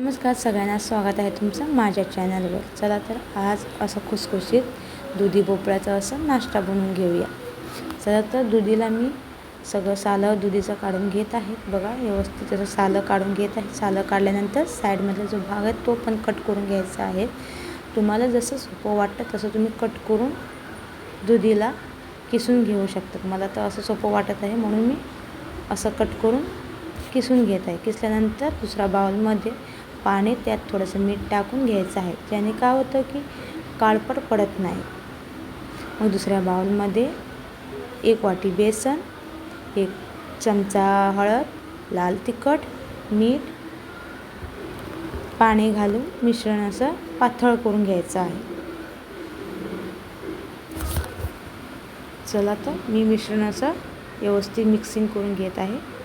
नमस्कार सगळ्यांना, स्वागत आहे तुमचं माझ्या चॅनलवर। चला तर आज असं खुसखुशीत दुधी भोपळ्याचा असं नाश्ता बनवून घेऊया। चला तर दुधीला मी सगळं सालं दुधीचं काढून घेत आहे। बघा व्यवस्थित असं सालं काढून घेत आहे। सालं काढल्यानंतर साईडमधला जो भाग आहे तो पण कट करून घ्यायचा आहे। तुम्हाला जसं सोपं वाटतं तसं तुम्ही कट करून दुधीला किसून घेऊ शकता। मला तर असं सोपं वाटत आहे म्हणून मी असं कट करून किसून घेत आहे। किसल्यानंतर दुसरा बाउलमध्ये पाणी, त्यात थोडंसं मीठ टाकून घ्यायचं आहे, ज्याने काय होतं की काळपट पडत नाही। मग दुसऱ्या बाउलमध्ये 1 वाटी बेसन, 1 चमचा हळद, लाल तिखट, मीठ, पाणी घालून मिश्रण असं पातळ करून घ्यायचं आहे। चला तर मी मिश्रण असं व्यवस्थित मिक्सिंग करून घेत आहे।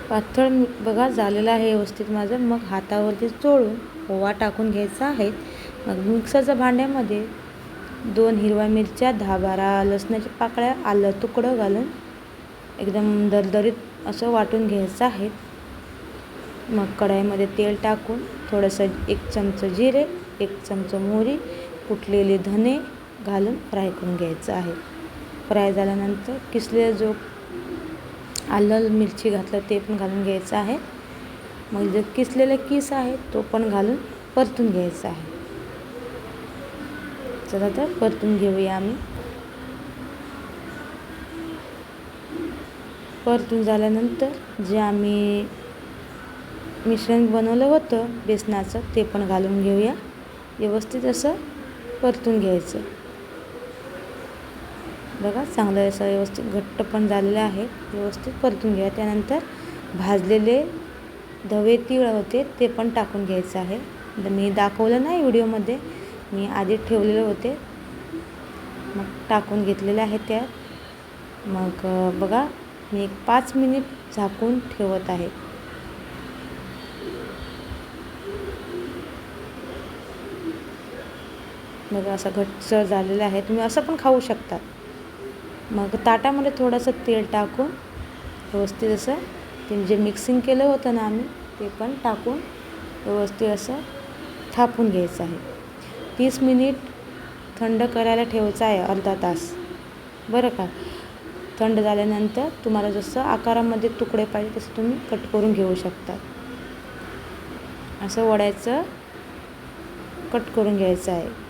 पातळ बघा झालेलं आहे व्यवस्थित माझं। मग हातावरती चोळून ओवा टाकून घ्यायचा आहे। मग मिक्सरच्या भांड्यामध्ये 2 हिरव्या मिरच्या, 10-12 लसणाच्या पाकळ्या, आलं तुकडं घालून एकदम दरदरीत असं वाटून घ्यायचं आहे। मग कढईमध्ये तेल टाकून थोडंसं 1 चमचा जिरे, 1 चमचा मोहरी, कुटलेले धने घालून फ्राय करून घ्यायचं आहे। फ्राय झाल्यानंतर किसलेलं जो आलं मिरची घातलं ते पण घालून घ्यायचं आहे। मग जो किसलेला किस आहे तो पण घालून परतून घ्यायचा आहे। चला तर परतून घेऊया आम्ही। परतून झाल्यानंतर जे आम्ही मिश्रण बनवलं होतं बेसनाचं ते पण घालून घेऊया। व्यवस्थित असं परतून घ्यायचं। बघा चांगलं असं व्यवस्थित घट्ट पण झालेलं आहे। व्यवस्थित परतून घ्या। त्यानंतर भाजलेले धवे तीळ होते ते पण टाकून घ्यायचं आहे। मी दाखवलं नाही व्हिडिओमध्ये, मी आधी ठेवलेले होते, मग टाकून घेतलेले आहे त्यात। मग बघा मी 5 मिनिट झाकून ठेवत आहे। बघा असं घट्टसर झालेलं आहे। तुम्ही असं पण खाऊ शकता। मग ताटामध्ये थोडंसं तेल टाकून व्यवस्थित असं ते जे मिक्सिंग केलं होतं ना आम्ही ते पण टाकून व्यवस्थित असं थापून घ्यायचं आहे। 30 मिनिट थंड करायला ठेवायचं आहे, अर्धा तास बरं का। थंड झाल्यानंतर तुम्हाला जसं आकारामध्ये तुकडे पाहिजे तसं तुम्ही कट करून घेऊ शकता। असं वड्याचं कट करून घ्यायचं आहे।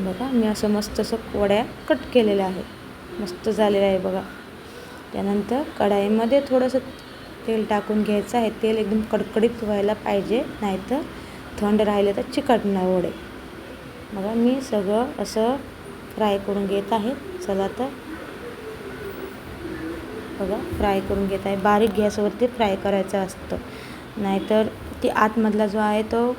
बघा मी असं मस्त असं वड्या कट केलेल्या आहे, मस्त झालेलं आहे बघा। त्यानंतर कढईमध्ये थोडंसं तेल टाकून घ्यायचं आहे। तेल एकदम कडकडीत व्हायला पाहिजे, नाहीतर थंड राहिले तर चिकटणार वडे। बघा मी सगळं असं फ्राय करून घेत आहे। चला तर बघा फ्राय करून घेत आहे। बारीक गॅसवरती फ्राय करायचं असतं, नाहीतर ती आतमधला जो आहे तो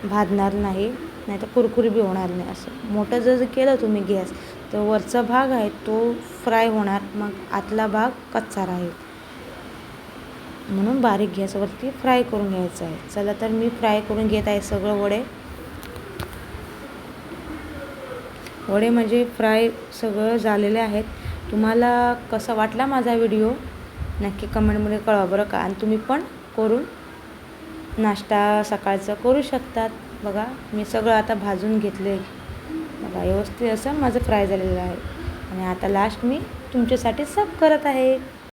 भाजणार नाही, नाहीतर कुरकुरी बी होणार नाही। असं मोठं जर केलं तुम्ही गॅस तर वरचा भाग आहे तो फ्राय होणार, मग आतला भाग कच्चा राहील, म्हणून बारीक गॅसवरती फ्राय करून घ्यायचं आहे। चला तर मी फ्राय करून घेत आहे सगळं वडे म्हणजे फ्राय सगळं झालेले आहेत। तुम्हाला कसा वाटला माझा व्हिडिओ नक्की कमेंटमध्ये कळवा बरं का। आणि तुम्ही पण करून नाश्ता सकाळचा करू शकतात। बघा मी सगळं आता भाजून घेतले बघा, व्यवस्थित असं माझं फ्राय झालेलं आहे। आणि आता लास्ट मी तुमच्यासाठी सर्व करत आहे।